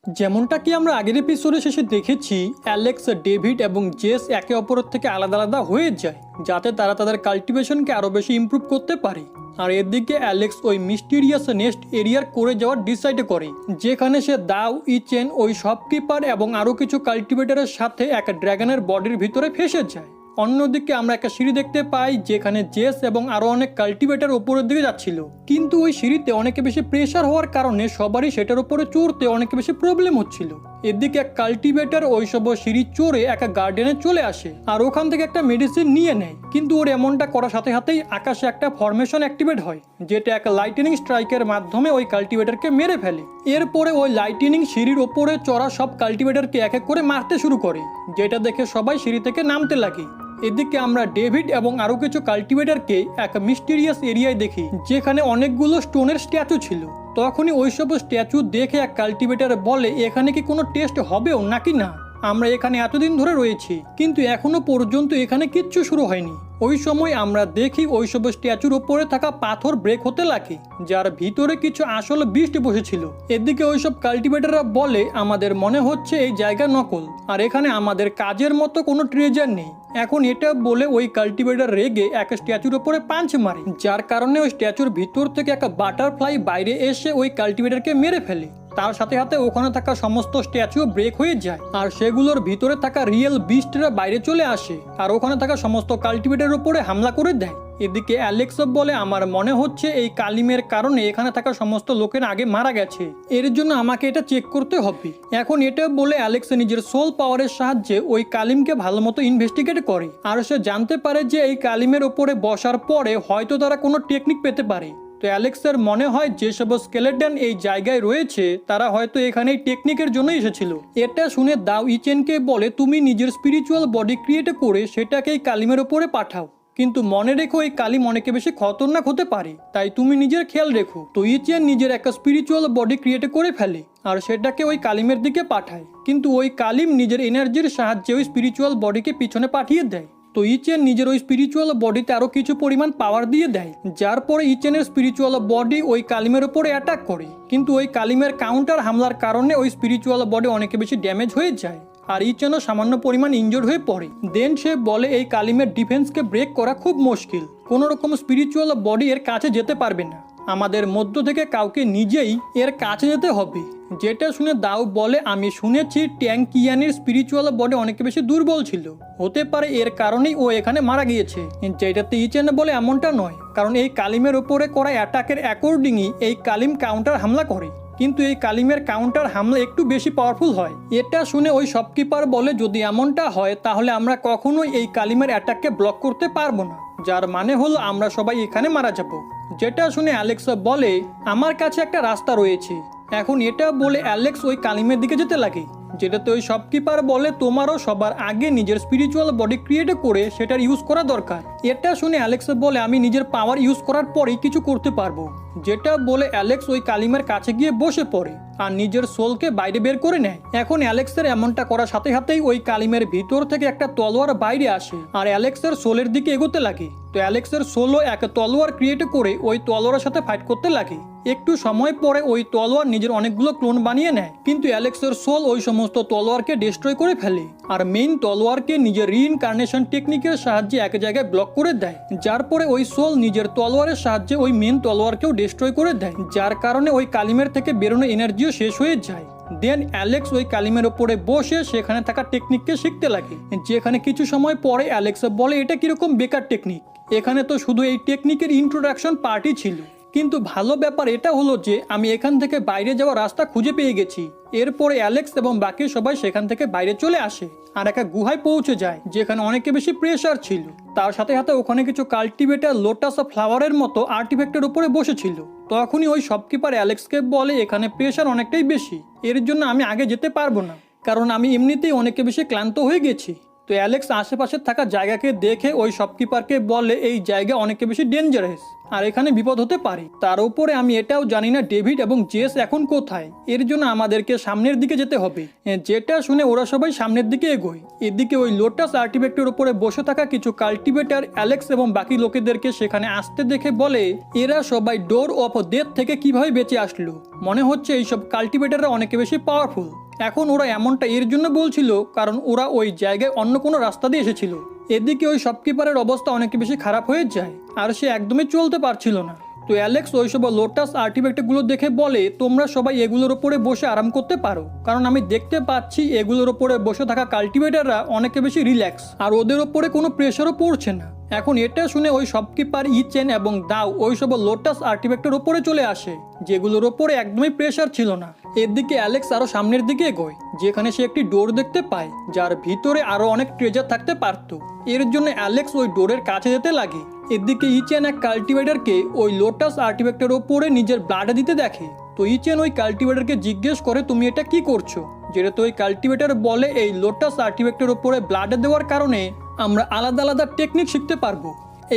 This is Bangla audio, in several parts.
যেমনটা কি আমরা আগের এপিসোডে শেষে দেখেছি, অ্যালেক্স, ডেভিড এবং জেস একে অপরের থেকে আলাদা আলাদা হয়ে যায় যাতে তারা তাদের কাল্টিভেশনকে আরও বেশি ইমপ্রুভ করতে পারে। আর এদিকে অ্যালেক্স ওই মিস্টিরিয়াস নেক্সট এরিয়ার করে যাওয়ার ডিসাইড করে, যেখানে সে দাও, ইচেন, ওই শপকিপার এবং আরও কিছু কাল্টিভেটরের সাথে এক ড্রাগনের বডির ভিতরে ফেসে যায়। অন্যদিকে আমরা একটা সিঁড়ি দেখতে পাই যেখানে জেস এবং আরো অনেক কাল্টিভেটর উপরের দিকে যাচ্ছিল, কিন্তু ওই সিঁড়িতে অনেক বেশি প্রেসার হওয়ার কারণে সবারই সেটার উপরে চড়তে অনেক বেশি প্রবলেম হচ্ছিল। এদিকে এক কাল্টিভেটর ওই সব সিঁড়ি চড়ে একটা গার্ডেনে চলে আসে আর ওখান থেকে একটা মেডিসিন নিয়ে নেয়, কিন্তু ওর এমনটা করার সাথে সাথেই আকাশে একটা ফরমেশন অ্যাক্টিভেট হয় যেটা এক লাইটেনিং স্ট্রাইকের মাধ্যমে ওই কাল্টিভেটরকে মেরে ফেলে। এরপরে ওই লাইটেনিং সিঁড়ির ওপরে চড়া সব কাল্টিভেটরকে এক এক করে মারতে শুরু করে, যেটা দেখে সবাই সিঁড়ি থেকে নামতে লাগে। এদিকে আমরা ডেভিড এবং আরো কিছু কাল্টিভেটরকে এক মিস্টিরিয়াস এরিয়ায় দেখি যেখানে অনেকগুলো স্টোনের স্ট্যাচু ছিল। তখনই ওইসব স্ট্যাচু দেখে এক কাল্টিভেটর বলে, এখানে কি কোনো টেস্ট হবেও নাকি না? আমরা এখানে এতদিন ধরে রয়েছি কিন্তু এখনো পর্যন্ত এখানে কিচ্ছু শুরু হয়নি। ওই সময় আমরা দেখি ওইসব স্ট্যাচুর ওপরে থাকা পাথর ব্রেক হতে লাগে, যার ভিতরে কিছু আসল বিস্ট বসেছিল। এদিকে ওইসব কাল্টিভেটররা বলে, আমাদের মনে হচ্ছে এই জায়গা নকল আর এখানে আমাদের কাজের মতো কোনো ট্রেজার নেই। এখন এটা বলে ওই কাল্টিভেটর রেগে এক স্ট্যাচুর ওপরে পাঞ্চ মারে, যার কারণে ওই স্ট্যাচুর ভিতর থেকে একটা বাটারফ্লাই বাইরে এসে ওই কাল্টিভেটরকে মেরে ফেলে। তার সাথে সাথে ওখানে থাকা সমস্ত স্ট্যাচু ব্রেক হয়ে যায় আর সেগুলোর ভিতরে থাকা রিয়েল বিস্টরা বাইরে চলে আসে আর ওখানে থাকা সমস্ত কাল্টিভেটরের উপরে হামলা করে দেয়। এদিকে অ্যালেক্স বলে, আমার মনে হচ্ছে এই কালিমের কারণে এখানে থাকা সমস্ত লোকের আগে মারা গেছে, এর জন্য আমাকে এটা চেক করতে হবে। এখন এটা বলে অ্যালেক্স নিজের সোল পাওয়ারের সাহায্যে ওই কালিমকে ভালো মতো ইনভেস্টিগেট করে আর সে জানতে পারে যে এই কালিমের ওপরে বসার পরে হয়তো তারা কোনো টেকনিক পেতে পারে। তো অ্যালেক্সের মনে হয় যেসব স্কেলেটন এই জায়গায় রয়েছে তারা হয়তো এখানে টেকনিকের জন্য এসেছিল। এটা শুনে দাও ইচেনকে বলে, তুমি নিজের স্পিরিচুয়াল বডি ক্রিয়েট করে সেটাকে এই কালিমের ওপরে পাঠাও, কিন্তু মনে রেখো এই কালিম অনেক বেশি খতরনাক হতে পারে, তাই তুমি নিজের খেয়াল রেখো। তো ইচেন নিজের একটা স্পিরিচুয়াল বডি ক্রিয়েট করে ফেলে আর সেটাকে ওই কালিমের দিকে পাঠায়, কিন্তু ওই কালিম নিজের এনার্জির সাহায্যে ওই স্পিরিচুয়াল বডিকে পিছনে পাঠিয়ে দেয়। তো ইচেন নিজের ওই স্পিরিচুয়াল বডিতে আরো কিছু পরিমাণ পাওয়ার দিয়ে দেয়, যার পরে ইচেনের স্পিরিচুয়াল বডি ওই কালিমের উপরে অ্যাটাক করে, কিন্তু ওই কালিমের কাউন্টার হামলার কারণে ওই স্পিরিচুয়াল বডি অনেক বেশি ড্যামেজ হয়ে যায় আর ইচেনও সামান্য পরিমাণ ইনজোর্ড হয়ে পড়ে। দেন সে বলে, এই কালিমের ডিফেন্সকে ব্রেক করা খুব মুশকিল, কোনো রকম স্পিরিচুয়াল বডি এর কাছে যেতে পারবে না, আমাদের মধ্য থেকে কাউকে নিজেই এর কাছে যেতে হবে। যেটা শুনে দাও বলে, আমি শুনেছি ট্যাঙ্কিয়ানের স্পিরিচুয়াল বডি অনেক বেশি দুর্বল ছিল, হতে পারে এর কারণেই ও এখানে মারা গিয়েছে। যেটাতে ইচেন বলে, এমনটা নয়, কারণ এই কালিমের উপরে করা অ্যাটাকের অ্যাকর্ডিংই এই কালিম কাউন্টার হামলা করে, কিন্তু এই কালিমের কাউন্টার হামলা একটু বেশি পাওয়ারফুল হয়। এটা শুনে ওই শপকিপার বলে, যদি এমনটা হয় তাহলে আমরা কখনোই এই কালিমের অ্যাটাককে ব্লক করতে পারবো না, যার মানে হলো আমরা সবাই এখানে মারা যাব। যেটা শুনে অ্যালেক্স বলে, আমার কাছে একটা রাস্তা রয়েছে। এখন এটা বলে অ্যালেক্স ওই কালিমের দিকে যেতে লাগে, যেটাতে ওই শপকিপার বলে, তোমারও সবার আগে নিজের স্পিরিচুয়াল বডি ক্রিয়েট করে সেটার ইউজ করা দরকার। এটা শুনে অ্যালেক্স বলে, আমি নিজের পাওয়ার ইউজ করার পরেই কিছু করতে পারবো। যেটা বলে অ্যালেক্স ওই কালিমের কাছে গিয়ে বসে পড়ে আর নিজের সোলকে বাইরে বের করে নেয়। এখন অ্যালেক্সের এমনটা করার সাথে সাথেই ওই কালিমের ভিতর থেকে একটা তলোয়ার বাইরে আসে আর অ্যালেক্সের সোলের দিকে এগোতে লাগে। তো অ্যালেক্সের সোলও এক তলোয়ার ক্রিয়েট করে ওই তলোয়ারের সাথে ফাইট করতে লাগে। একটু সময় পরে ওই তলোয়ার নিজের অনেকগুলো ক্লোন বানিয়ে নেয়, কিন্তু অ্যালেক্সের সোল ওই সমস্ত তলোয়ারকে ডিস্ট্রয় করে ফেলে আর মেইন তলোয়ারকে নিজের রিইনকার্নেশন টেকনিকের সাহায্যে এক জায়গায় ব্লক করে দেয়, যার পরে ওই সোল নিজের তলোয়ারের সাহায্যে ওই মেইন তলোয়ারকেও ডিস্ট্রয় করে দেয়, যার কারণে ওই কালিমের থেকে বেরোনো এনার্জিও শেষ হয়ে যায়। দেন অ্যালেক্স ওই কালিমের ওপরে বসে সেখানে থাকা টেকনিককে শিখতে লাগে, যেখানে কিছু সময় পরে অ্যালেক্স বলে, এটা কিরকম বেকার টেকনিক, এখানে তো শুধু এই টেকনিকের ইন্ট্রোডাকশন পার্টই ছিল, কিন্তু ভালো ব্যাপার এটা হলো যে আমি এখান থেকে বাইরে যাওয়ার রাস্তা খুঁজে পেয়ে গেছি। এরপরে অ্যালেক্স এবং বাকি সবাই সেখান থেকে বাইরে চলে আসে আর একটা গুহায় পৌঁছে যায় যেখানে অনেক বেশি প্রেসার ছিল। তার সাথে সাথে ওখানে কিছু কাল্টিভেটার লোটাস ফ্লাওয়ারের মতো আর্টিফ্যাক্টের উপরে বসেছিল। তখনই ওই শপকিপার অ্যালেক্সকে বলে, এখানে প্রেসার অনেকটাই বেশি, এর জন্য আমি আগে যেতে পারবো না, কারণ আমি এমনিতেই অনেক বেশি ক্লান্ত হয়ে গেছি। তো অ্যালেক্স আশেপাশে থাকা জায়গাকে দেখে ওই শপকিপারকে বলে, এই জায়গা অনেক বেশি ডেঞ্জারাস আর এখানে বিপদ হতে পারে। তার উপরে আমি এটাও জানি না ডেভিড এবং জেস এখন কোথায়। এর জন্য আমাদেরকে সামনের দিকে যেতে হবে। যেটা শুনে ওরা সবাই সামনের দিকে এগোয়। এদিকে ওই লোটাস আর্টিফ্যাক্টের উপরে বসে থাকা কিছু কাল্টিভেটর অ্যালেক্স এবং বাকি লোকেদেরকে সেখানে আসতে দেখে বলে এরা সবাই ডোর অফ ডেথ থেকে কিভাবে বেঁচে আসলো। মনে হচ্ছে এইসব কাল্টিভেটররা অনেক বেশি পাওয়ারফুল। এখন ওরা এমনটা এর জন্য বলছিল কারণ ওরা ওই জায়গায় অন্য কোনো রাস্তা দিয়ে এসেছিল। এদিকে ওই শপকিপারের অবস্থা অনেক বেশি খারাপ হয়ে যায় আর সে একদমই চলতে পারছিল না। তো অ্যালেক্স ওইসব লোটাস আর্টিফ্যাক্টগুলো দেখে বলে তোমরা সবাই এগুলোর ওপরে বসে আরাম করতে পারো, কারণ আমি দেখতে পাচ্ছি এগুলোর ওপরে বসে থাকা কাল্টিভেটররা অনেক বেশি রিল্যাক্স আর ওদের ওপরে কোনো প্রেশারও পড়ছে না। এখন এটা শুনে ওই শপকিপার ইচেন এবং দাও ওইসব লোটাস আর্টিফ্যাক্টের ওপরে চলে আসে যেগুলোর ওপরে একদমই প্রেশার ছিল না। এদিকে অ্যালেক্স আরো সামনের দিকে এগোয় যেখানে সে একটি ডোর দেখতে পায় যার ভিতরে আরো অনেক ট্রেজার থাকতে পারত। এর জন্য অ্যালেক্স ওই ডোরের কাছে যেতে লাগে। এদিকে ইচেন এক কাল্টিভেটরকে ওই লোটাস আর্টিফ্যাক্টের ওপরে নিজের ব্লাডে দিতে দেখে। তো ইচেন ওই কাল্টিভেটরকে জিজ্ঞেস করে তুমি এটা কি করছো, যেটা তো ওই কাল্টিভেটর বলে এই লোটাস আর্টিফ্যাক্টের ওপরে ব্লাডে দেওয়ার কারণে আমরা আলাদা আলাদা টেকনিক শিখতে পারবো।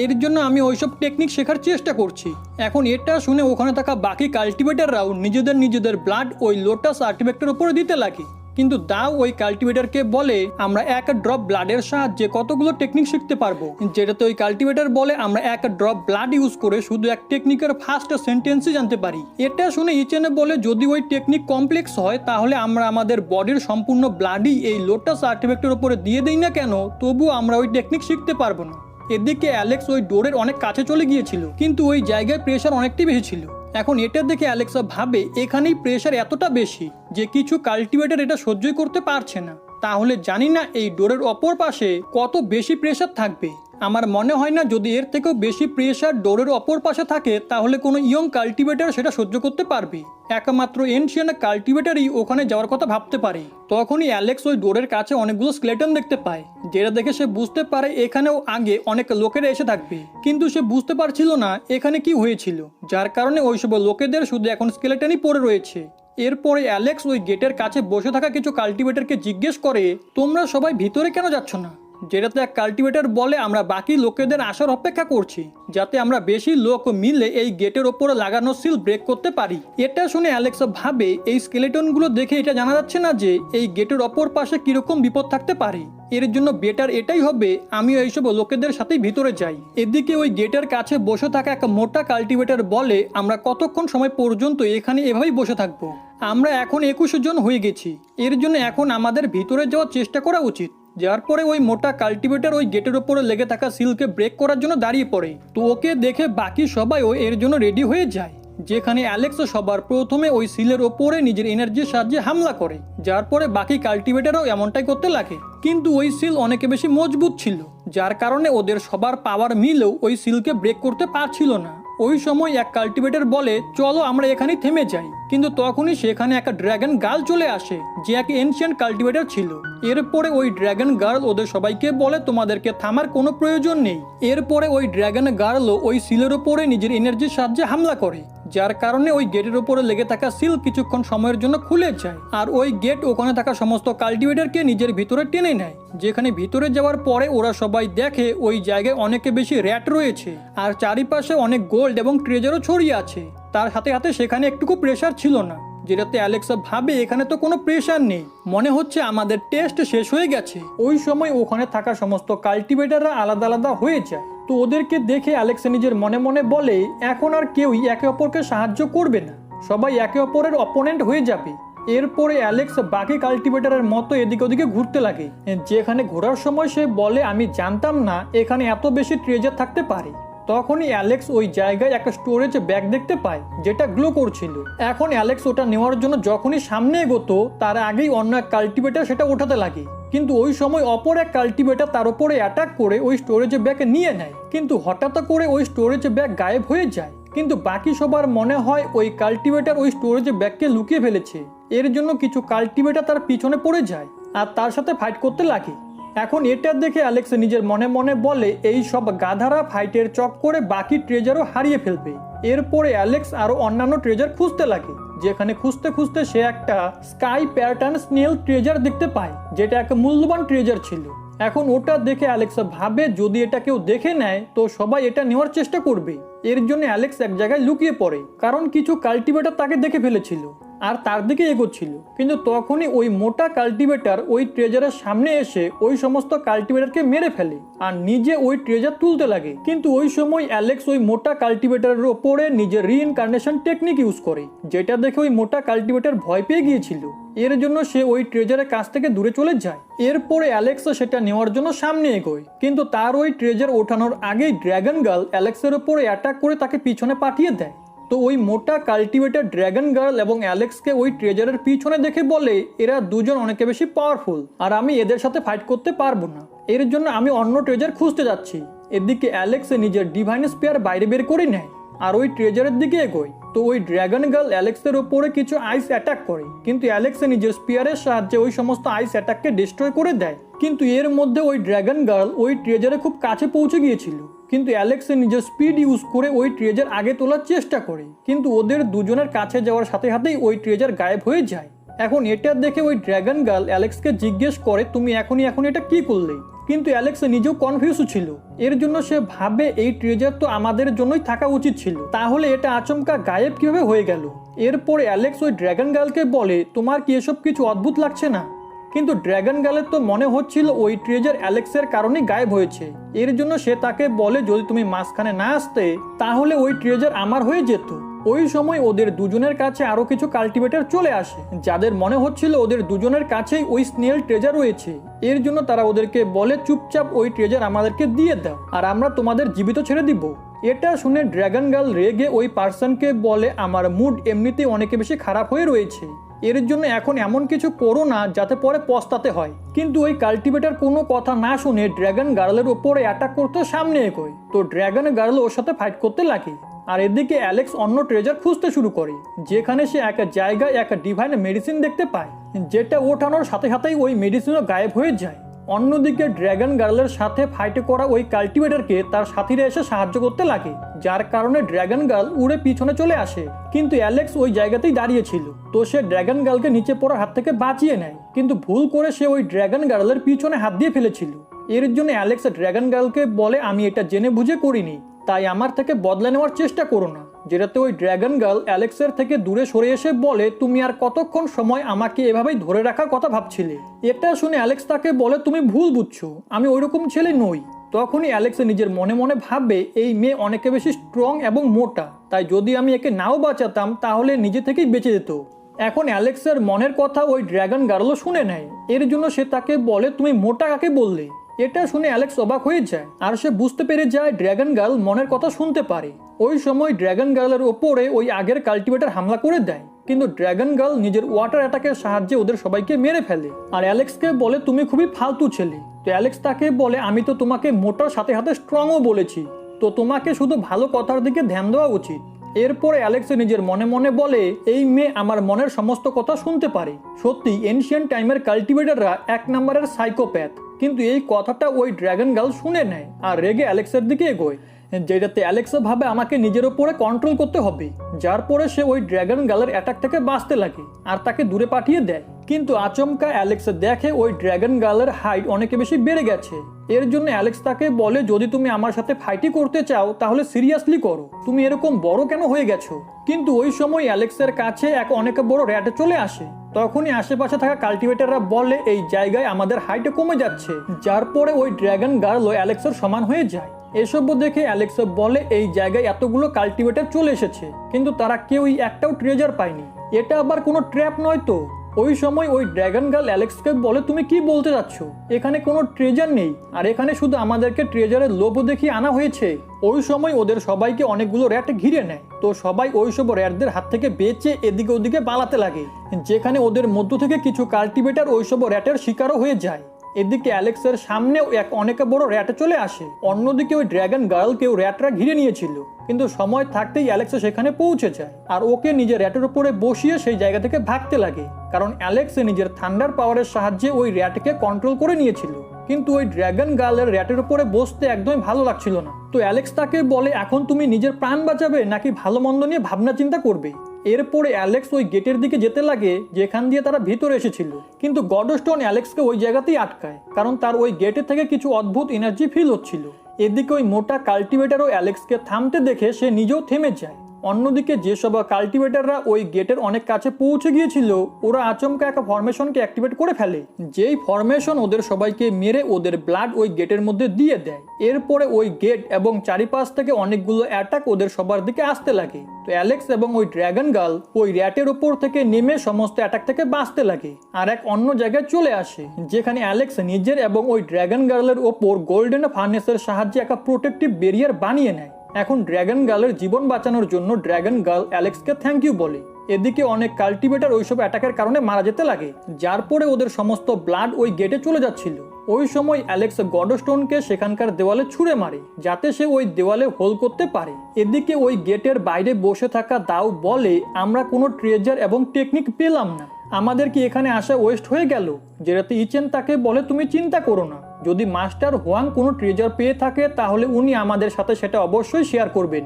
এর জন্য আমি ওইসব টেকনিক শেখার চেষ্টা করছি। এখন এটা শুনে ওখানে থাকা বাকি কাল্টিভেটররাও নিজেদের ব্লাড ওই লোটাস আর্টিফ্যাক্টের উপরে দিতে লাগে। কিন্তু দাও ওই কাল্টিভেটরকে বলে আমরা এক ড্রপ ব্লাডের সাহায্যে কতগুলো টেকনিক শিখতে পারবো, যেটাতে ওই কাল্টিভেটর বলে আমরা এক ড্রপ ব্লাড ইউজ করে শুধু এক টেকনিকের ফার্স্ট সেন্টেন্সই জানতে পারি। এটা শুনে ইচেনে বলে যদি ওই টেকনিক কমপ্লেক্স হয় তাহলে আমরা আমাদের বডির সম্পূর্ণ ব্লাডই এই লোটাস আর্টিফ্যাক্টের উপরে দিয়ে দিই না কেন, তবুও আমরা ওই টেকনিক শিখতে পারবো না। এদিকে অ্যালেক্স ওই ডোরের অনেক কাছে চলে গিয়েছিল কিন্তু ওই জায়গায় প্রেশার অনেকটাই বেশি ছিল। এখন এটা দেখে অ্যালেক্সা ভাবে এখানেই প্রেশার এতটা বেশি যে কিছু কাল্টিভেটর এটা সহ্যই করতে পারছে না। তাহলে জানি না এই ডোরের অপর পাশে কত বেশি প্রেশার থাকবে। আমার মনে হয় না যদি এর থেকেও বেশি প্রেশার ডোরের অপর পাশে থাকে তাহলে কোনো ইয়ং কাল্টিভেটর সেটা সহ্য করতে পারবে। একমাত্র এনশিয়ান কাল্টিভেটরই ওখানে যাওয়ার কথা ভাবতে পারে। তখনই অ্যালেক্স ওই ডোরের কাছে অনেকগুলো স্কেলেটন দেখতে পায়, যেটা দেখে সে বুঝতে পারে এখানেও আগে অনেক লোকেরা এসে থাকবে, কিন্তু সে বুঝতে পারছিল না এখানে কি হয়েছিল, যার কারণে ওইসব লোকেদের শুধু এখন স্কেলেটনই পড়ে রয়েছে। এরপরে অ্যালেক্স ওই গেটের কাছে বসে থাকা কিছু কাল্টিভেটরকে জিজ্ঞেস করে তোমরা সবাই ভিতরে কেন যাচ্ছ না, যেটাতে এক কাল্টিভেটর বলে আমরা বাকি লোকেদের আসার অপেক্ষা করছি যাতে আমরা বেশি লোক মিলে এই গেটের ওপরে লাগানো সিল ব্রেক করতে পারি। এটা শুনে অ্যালেক্স ভাবে এই স্কেলেটনগুলো দেখে এটা জানা যাচ্ছে না যে এই গেটের অপর পাশে কিরকম বিপদ থাকতে পারে। এর জন্য বেটার এটাই হবে আমিও এইসব লোকেদের সাথেই ভিতরে যাই। এদিকে ওই গেটের কাছে বসে থাকা এক মোটা কাল্টিভেটর বলে আমরা কতক্ষণ সময় পর্যন্ত এখানে এভাবেই বসে থাকবো, আমরা এখন 21 জন হয়ে গেছি, এর জন্য এখন আমাদের ভিতরে যাওয়ার চেষ্টা করা উচিত। যার পরে ওই মোটা কাল্টিভেটর ওই গেটের উপরে লেগে থাকা সিলকে ব্রেক করার জন্য দাঁড়িয়ে পড়ে। তো ওকে দেখে বাকি সবাইও এর জন্য রেডি হয়ে যায়, যেখানে অ্যালেক্স সবার প্রথমে ওই সিলের ওপরে নিজের এনার্জির সাহায্যে হামলা করে, যার পরে বাকি কাল্টিভেটরও এমনটাই করতে লাগে। কিন্তু ওই সিল অনেক বেশি মজবুত ছিল, যার কারণে ওদের সবার পাওয়ার মিলেও ওই সিলকে ব্রেক করতে পারছিল না। ওই সময় এক কাল্টিভেটর বলে চলো আমরা এখানেই থেমে যাই, কিন্তু তখনই সেখানে একটা ড্র্যাগন গার্ল চলে আসে যে এক এনশিয়েন্ট কাল্টিভেটর ছিল। এরপরে ওই ড্র্যাগন গার্ল ওদের সবাইকে বলে তোমাদেরকে থামার কোনো প্রয়োজন নেই। এরপরে ওই ড্র্যাগন গার্লও ওই সিলের ওপরে নিজের এনার্জির সাহায্যে হামলা করে, যার কারণে ওই গেটের উপরে লেগে থাকা সিল কিছুক্ষণ সময়ের জন্য খুলে যায় আর ওই গেট ওখানে থাকা সমস্ত কাল্টিভেটরকে নিজের ভিতরে টেনে নেয়। যেখানে ভিতরে যাওয়ার পরে ওরা সবাই দেখে ওই জায়গায় অনেক বেশি র্যাট রয়েছে আর চারিপাশে অনেক গোল্ড এবং ট্রেজারও ছড়িয়ে আছে। তার সাথে সাথে সেখানে একটুকু প্রেশার ছিল না, যেটাতে অ্যালেক্সা ভাবে এখানে তো কোনো প্রেশার নেই, মনে হচ্ছে আমাদের টেস্ট শেষ হয়ে গেছে। ওই সময় ওখানে থাকা সমস্ত কাল্টিভেটররা আলাদা আলাদা হয়ে যায়। তো ওদেরকে দেখে অ্যালেক্সা নিজের মনে মনে বলে এখন আর কেউই একে অপরকে সাহায্য করবে না, সবাই একে অপরের অপোনেন্ট হয়ে যাবে। এরপরে অ্যালেক্স বাকি কাল্টিভেটরের মতো এদিকে ওদিকে ঘুরতে লাগে, যেখানে ঘোরার সময় সে বলে আমি জানতাম না এখানে এত বেশি ট্রেজার থাকতে পারে। তখনই অ্যালেক্স ওই জায়গায় একটা স্টোরেজ ব্যাগ দেখতে পায় যেটা গ্লো করছিল। এখন অ্যালেক্স ওটা নেওয়ার জন্য যখনই সামনে এগোতো তার আগেই অন্য এক কাল্টিভেটর সেটা ওঠাতে লাগে, কিন্তু ওই সময় অপর এক কাল্টিভেটর তার উপরে অ্যাটাক করে ওই স্টোরেজ ব্যাগ নিয়ে নেয়, কিন্তু হঠাৎ করে ওই স্টোরেজ ব্যাগ গায়েব হয়ে যায়। কিন্তু বাকি সবার মনে হয় ওই কাল্টিভেটর ওই স্টোরেজ ব্যাগকে লুকিয়ে ফেলেছে। এর জন্য কিছু কাল্টিভেটর তার পিছনে পড়ে যায় আর তার সাথে ফাইট করতে লাগে। এখন এটা দেখে অ্যালেক্স নিজের মনে মনে বলে এই সব গাধারা ফাইটের চক্করে বাকি ট্রেজারও হারিয়ে ফেলবে। এরপরে অ্যালেক্স আরো অন্যান্য ট্রেজার খুঁজতে লাগে, যেখানে খুঁজতে খুঁজতে সে একটা স্কাই প্যাটার্ন স্নেল ট্রেজার দেখতে পায়, যেটা এক মূল্যবান ট্রেজার ছিল। এখন ওটা দেখে অ্যালেক্স ভাবে যদি এটা কেউ দেখে নেয় তো সবাই এটা নেওয়ার চেষ্টা করবে। এর জন্য অ্যালেক্স এক জায়গায় লুকিয়ে পড়ে, কারণ কিছু কাল্টিভেটর তাকে দেখে ফেলেছিল আর তার দিকে এগোচ্ছিল। কিন্তু তখনই ওই মোটা কাল্টিভেটর ওই ট্রেজারের সামনে এসে ওই সমস্ত কাল্টিভেটরকে মেরে ফেলে আর নিজে ওই ট্রেজার তুলতে লাগে। কিন্তু ওই সময় অ্যালেক্স ওই মোটা কাল্টিভেটরের ওপরে নিজের রিইনকার্নেশন টেকনিক ইউজ করে, যেটা দেখে ওই মোটা কাল্টিভেটর ভয় পেয়ে গিয়েছিল। এর জন্য সে ওই ট্রেজারের কাছ থেকে দূরে চলে যায়। এরপরে অ্যালেক্স সেটা নেওয়ার জন্য সামনে এগোয়, কিন্তু তার ওই ট্রেজার ওঠানোর আগেই ড্র্যাগন গার্ল অ্যালেক্সের ওপরে অ্যাটাক করে তাকে পিছনে পাঠিয়ে দেয়। তো ওই মোটা কাল্টিভেটর ড্র্যাগন গার্ল এবং অ্যালেক্সকে ওই ট্রেজারের পিছনে দেখে বলে এরা দুজন অনেক বেশি পাওয়ারফুল আর আমি এদের সাথে ফাইট করতে পারবো না, এর জন্য আমি অন্য ট্রেজার খুঁজতে যাচ্ছি। এদিকে অ্যালেক্স নিজের ডিভাইন স্পিয়ার বাইরে বের করে নেয় আর ওই ট্রেজারের দিকে এগোয়। তো ওই ড্র্যাগন গার্ল অ্যালেক্সের ওপরে কিছু আইস অ্যাটাক করে, কিন্তু অ্যালেক্স নিজের স্পিয়ারের সাহায্যে ওই সমস্ত আইস অ্যাটাককে ডিস্ট্রয় করে দেয়। কিন্তু এর মধ্যে ওই ড্র্যাগন গার্ল ওই ট্রেজারে খুব কাছে পৌঁছে গিয়েছিল, কিন্তু অ্যালেক্স নিজের স্পিড ইউজ করে ওই ট্রেজার আগে তোলার চেষ্টা করে, কিন্তু ওদের দুজনের কাছে যাওয়ার সাথে সাথেই ওই ট্রেজার গায়েব হয়ে যায়। এখন এটা দেখে ওই ড্র্যাগন গার্ল অ্যালেক্সকে জিজ্ঞেস করে তুমি এখনই এটা কি করলে? কিন্তু অ্যালেক্স নিজেও কনফিউজ ছিল। এর জন্য সে ভাবে এই ট্রেজার তো আমাদের জন্যই থাকা উচিত ছিল, তাহলে এটা আচমকা গায়েব কিভাবে হয়ে গেল? এরপরে অ্যালেক্স ওই ড্র্যাগন গার্লকে বলে তোমার কি এসব কিছু অদ্ভুত লাগছে না? কিন্তু ড্র্যাগন গার্লের তো মনে হচ্ছিল ওই ট্রেজার অ্যালেক্সের কারণেই গায়েব হয়েছে। এর জন্য সে তাকে বলে যদি তুমি মাঝখানে না আসতে তাহলে ওই ট্রেজার আমার হয়ে যেত। ওই সময় ওদের দুজনের কাছে আরো কিছু কাল্টিভেটর চলে আসে, যাদের মনে হচ্ছিল ওদের দুজনের কাছেই ওই স্নেল ট্রেজার রয়েছে। এর জন্য তারা ওদেরকে বলে চুপচাপ ওই ট্রেজার আমাদেরকে দিয়ে দাও আর আমরা তোমাদের জীবিত ছেড়ে দিব। এটা শুনে ড্র্যাগন গার্ল রেগে ওই পার্সনকে বলে আমার মুড এমনিতেই অনেক বেশি খারাপ হয়ে রয়েছে, এর জন্য এখন এমন কিছু করো না যাতে পরে পস্তাতে হয়। কিন্তু ওই কাল্টিভেটর কোনো কথা না শুনে ড্র্যাগন গার্লের ওপরে অ্যাটাক করতে সামনে এগোয়। তো ড্র্যাগন গার্ল ওর সাথে ফাইট করতে লাগে আর এদিকে অ্যালেক্স অন্য ট্রেজার খুঁজতে শুরু করে, যেখানে সে এক জায়গায় এক ডিভাইন মেডিসিন দেখতে পায়, যেটা ওঠানোর সাথে সাথেই ওই মেডিসিনও গায়েব হয়ে যায়। অন্যদিকে ড্র্যাগন গার্লের সাথে ফাইট করা ওই কাল্টিভেটরকে তার সাথীরা এসে সাহায্য করতে লাগে, যার কারণে ড্র্যাগন গার্ল উড়ে পিছনে চলে আসে। কিন্তু অ্যালেক্স ওই জায়গাতেই দাঁড়িয়েছিল, তো সে ড্র্যাগন গার্লকে নিচে পড়ার হাত থেকে বাঁচিয়ে নেয়, কিন্তু ভুল করে সে ওই ড্র্যাগন গার্লের পিছনে হাত দিয়ে ফেলেছিল। এর জন্য অ্যালেক্স ড্র্যাগন গার্লকে বলে আমি এটা জেনে বুঝে করিনি, তাই আমার থেকে বদলা নেওয়ার চেষ্টা করো না। যেটাতে ওই ড্র্যাগন গার্ল অ্যালেক্সের থেকে দূরে সরে এসে বলে তুমি আর কতক্ষণ সময় আমাকে এভাবেই ধরে রাখার কথা ভাবছিলে? এটা শুনে অ্যালেক্স তাকে বলে তুমি ভুল বুঝছো, আমি ওইরকম ছেলে নই। তখনই অ্যালেক্স নিজের মনে মনে ভাবে এই মেয়ে অনেক বেশি স্ট্রং এবং মোটা, তাই যদি আমি একে নাও বাঁচাতাম তাহলে নিজে থেকেই বেঁচে যেত। এখন অ্যালেক্সের মনের কথা ওই ড্র্যাগন গার্লও শুনে নেয়। এর জন্য সে তাকে বলে তুমি মোটা কাকে বললে? এটা শুনে অ্যালেক্স অবাক হয়ে যায় আর সে বুঝতে পেরে যায় ড্র্যাগন গার্ল মনের কথা শুনতে পারে। ওই সময় ড্র্যাগন গার্লের ওপরে ওই আগের কাল্টিভেটর হামলা করে দেয়, কিন্তু ড্র্যাগন গার্ল নিজের ওয়াটার অ্যাটাকের সাহায্যে ওদের সবাইকে মেরে ফেলে আর অ্যালেক্সকে বলে তুমি খুবই ফালতু ছেলে। তো অ্যালেক্স তাকে বলে আমি তো তোমাকে মোটার সাথে সাথে স্ট্রংও বলেছি, তো তোমাকে শুধু ভালো কথার দিকে ধ্যান দেওয়া উচিত। এরপরে অ্যালেক্স নিজের মনে মনে বলে এই মেয়ে আমার মনের সমস্ত কথা শুনতে পারে। সত্যি এনশিয়েন্ট টাইমের কাল্টিভেটররা এক নম্বরের সাইকোপ্যাথ। কিন্তু এই কথাটা ওই ড্র্যাগন গার্ল শুনে নেয় আর রেগে অ্যালেক্সের দিকে এগোয়, যেটাতে অ্যালেক্স ভাবে আমাকে নিজের ওপরে কন্ট্রোল করতে হবে, যার পরে সে ওই ড্র্যাগন গার্লের অ্যাটাক থেকে বাঁচতে লাগে আর তাকে দূরে পাঠিয়ে দেয়। কিন্তু আচমকা অ্যালেক্স দেখে ওই ড্র্যাগন গার্লের হাইট অনেক বেশি বেড়ে গেছে। এর জন্য অ্যালেক্স তাকে বলে যদি তুমি আমার সাথে ফাইটই করতে চাও তাহলে সিরিয়াসলি করো, তুমি এরকম বড় কেন হয়ে গেছো? কিন্তু ওই সময় অ্যালেক্সের কাছে এক অনেক বড় র্যাট চলে আসে। তখনই আশেপাশে থাকা কাল্টিভেটররা বলে এই জায়গায় আমাদের হাইট কমে যাচ্ছে, যার পরে ওই ড্র্যাগন গার্ল অ্যালেক্সের সমান হয়ে যায়। এসব দেখে অ্যালেক্স বলে এই জায়গায় এতগুলো কাল্টিভেটর চলে এসেছে কিন্তু তারা কেউই একটাও ট্রেজার পায়নি, এটা আবার কোনো ট্র্যাপ নয় তো? ওই সময় ওই ড্র্যাগন গার্ল অ্যালেক্সকে বলে তুমি কি বলতে চাচ্ছ? এখানে কোনো ট্রেজার নেই আর এখানে শুধু আমাদেরকে ট্রেজারের লোভ দেখিয়ে আনা হয়েছে। ওই সময় ওদের সবাইকে অনেকগুলো র্যাট ঘিরে নেয়, তো সবাই ওইসব র্যাটদের হাত থেকে বেঁচে এদিকে ওদিকে পালাতে লাগে, যেখানে ওদের মধ্য থেকে কিছু কাল্টিভেটর ওইসব র্যাটের শিকারও হয়ে যায়। এদিকে অ্যালেক্সের সামনেও এক অনেক বড় র্যাট চলে আসে। অন্যদিকে ওই ড্র্যাগন গার্লকেও র্যাটরা ঘিরে নিয়েছিল, কিন্তু সময় থাকতেই অ্যালেক্স সেখানে পৌঁছে যায় আর ওকে নিজের র্যাটের উপরে বসিয়ে সেই জায়গা থেকে ভাগতে লাগে, কারণ অ্যালেক্স নিজের থান্ডার পাওয়ারের সাহায্যে ওই র্যাটকে কন্ট্রোল করে নিয়েছিল। কিন্তু ওই ড্র্যাগন গার্লের র্যাটের উপরে বসতে একদমই ভালো লাগছিল না। তো অ্যালেক্স তাকে বলে এখন তুমি নিজের প্রাণ বাঁচাবে নাকি ভালো মন্দ নিয়ে ভাবনা চিন্তা করবে? এরপরে অ্যালেক্স ওই গেটের দিকে যেতে লাগে যেখান দিয়ে তারা ভিতরে এসেছিল, কিন্তু গডস্টোন অ্যালেক্সকে ওই জায়গাতেই আটকায়, কারণ তার ওই গেটের থেকে কিছু অদ্ভুত এনার্জি ফিল হচ্ছিল। এদিকে ওই মোটা কাল্টিভেটরও অ্যালেক্সকে থামতে দেখে সে নিজেও থেমে যায়। অন্যদিকে যেসব কাল্টিভেটররা ওই গেটের অনেক কাছে পৌঁছে গিয়েছিল ওরা আচমকা একটা ফরমেশনকে অ্যাক্টিভেট করে ফেলে, যেই ফরমেশন ওদের সবাইকে মেরে ওদের ব্লাড ওই গেটের মধ্যে দিয়ে দেয়। এরপরে ওই গেট এবং চারিপাশ থেকে অনেকগুলো অ্যাটাক ওদের সবার দিকে আসতে লাগে। তো অ্যালেক্স এবং ওই ড্র্যাগন গার্ল ওই র্যাটের ওপর থেকে নেমে সমস্ত অ্যাটাক থেকে বাঁচতে লাগে আর এক অন্য জায়গায় চলে আসে, যেখানে অ্যালেক্স নিজের এবং ওই ড্র্যাগন গার্লের ওপর গোল্ডেন ফার্নেসের সাহায্যে একটা প্রোটেক্টিভ ব্যারিয়ার বানিয়ে নেয়। এখন ড্র্যাগন গার্লের জীবন বাঁচানোর জন্য ড্র্যাগন গার্ল অ্যালেক্সকে থ্যাংক ইউ বলে। এদিকে অনেক কাল্টিভেটর ওইসব অ্যাটাকের কারণে মারা যেতে লাগে, যার পরে ওদের সমস্ত ব্লাড ওই গেটে চলে যাচ্ছিল। ওই সময় অ্যালেক্স গডস্টোনকে সেখানকার দেওয়ালে ছুঁড়ে মারে যাতে সে ওই দেওয়ালে হোল করতে পারে। এদিকে ওই গেটের বাইরে বসে থাকা দাও বলে, আমরা কোনো ট্রেজার এবং টেকনিক পেলাম না, আমাদের কি এখানে আসা ওয়েস্ট হয়ে গেল? যেটাতে ইচেন তাকে বলে, তুমি চিন্তা করো না, যদি মাস্টার হোয়াং কোনো ট্রেজার পেয়ে থাকে তাহলে উনি আমাদের সাথে সেটা অবশ্যই শেয়ার করবেন,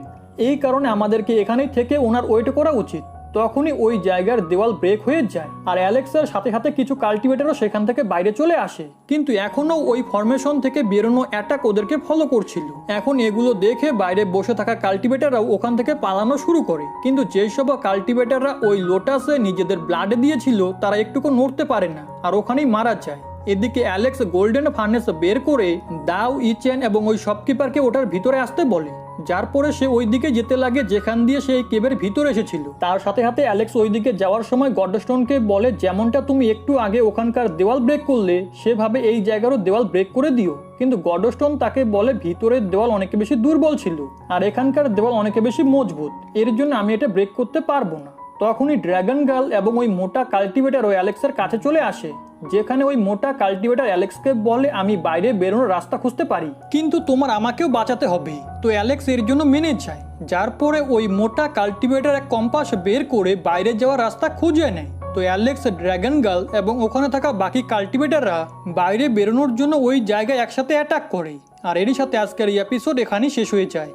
এই কারণে আমাদেরকে এখানেই থেকে ওনার ওয়েট করা উচিত। তখনই ওই জায়গার দেওয়াল ব্রেক হয়ে যায় আর অ্যালেক্সের সাথে সাথে কিছু কাল্টিভেটরও সেখান থেকে বাইরে চলে আসে, কিন্তু এখনও ওই ফরমেশন থেকে বেরোনো অ্যাটাক ওদেরকে ফলো করছিল। এখন এগুলো দেখে বাইরে বসে থাকা কাল্টিভেটররাও ওখান থেকে পালানো শুরু করে, কিন্তু যেই সব কাল্টিভেটররা ওই লোটাসে নিজেদের ব্লাডে দিয়েছিল তারা একটুকু নড়তে পারে না আর ওখানেই মারা যায়। এদিকে অ্যালেক্স গোল্ডেন ফার্নেস বের করে দাও, ইচেন এবং ওই শপকিপারকে ওটার ভিতরে আসতে বলে, যার পরে সে ওই দিকে যেতে লাগে যেখান দিয়ে সে এই কেবের ভিতরে এসেছিল। তার সাথে সাথে অ্যালেক্স ওই দিকে যাওয়ার সময় গডস্টোনকে বলে, যেমনটা তুমি একটু আগে ওখানকার দেওয়াল ব্রেক করলে সেভাবে এই জায়গারও দেওয়াল ব্রেক করে দিও। কিন্তু গডস্টোন তাকে বলে, ভিতরের দেওয়াল অনেক বেশি দুর্বল ছিল আর এখানকার দেওয়াল অনেক বেশি মজবুত, এর জন্য আমি এটা ব্রেক করতে পারবো না। তখনই ড্র্যাগন গার্ল এবং ওই মোটা কাল্টিভেটর ওই অ্যালেক্সের কাছে চলে আসে, যেখানে ওই মোটা কাল্টিভেটর অ্যালেক্সকে বলে, আমি বাইরে বেরোনোর রাস্তা খুঁজতে পারি, কিন্তু তোমার আমাকেও বাঁচাতে হবে। তো অ্যালেক্স এর জন্য মেনে যায়, যার পরে ওই মোটা কাল্টিভেটর এক কম্পাস বের করে বাইরে যাওয়ার রাস্তা খুঁজে নেয়। তো অ্যালেক্স, ড্র্যাগন গার্ল এবং ওখানে থাকা বাকি কাল্টিভেটররা বাইরে বেরোনোর জন্য ওই জায়গায় একসাথে অ্যাটাক করে। আর এরই সাথে আজকের এই এপিসোড এখানেই শেষ হয়ে যায়।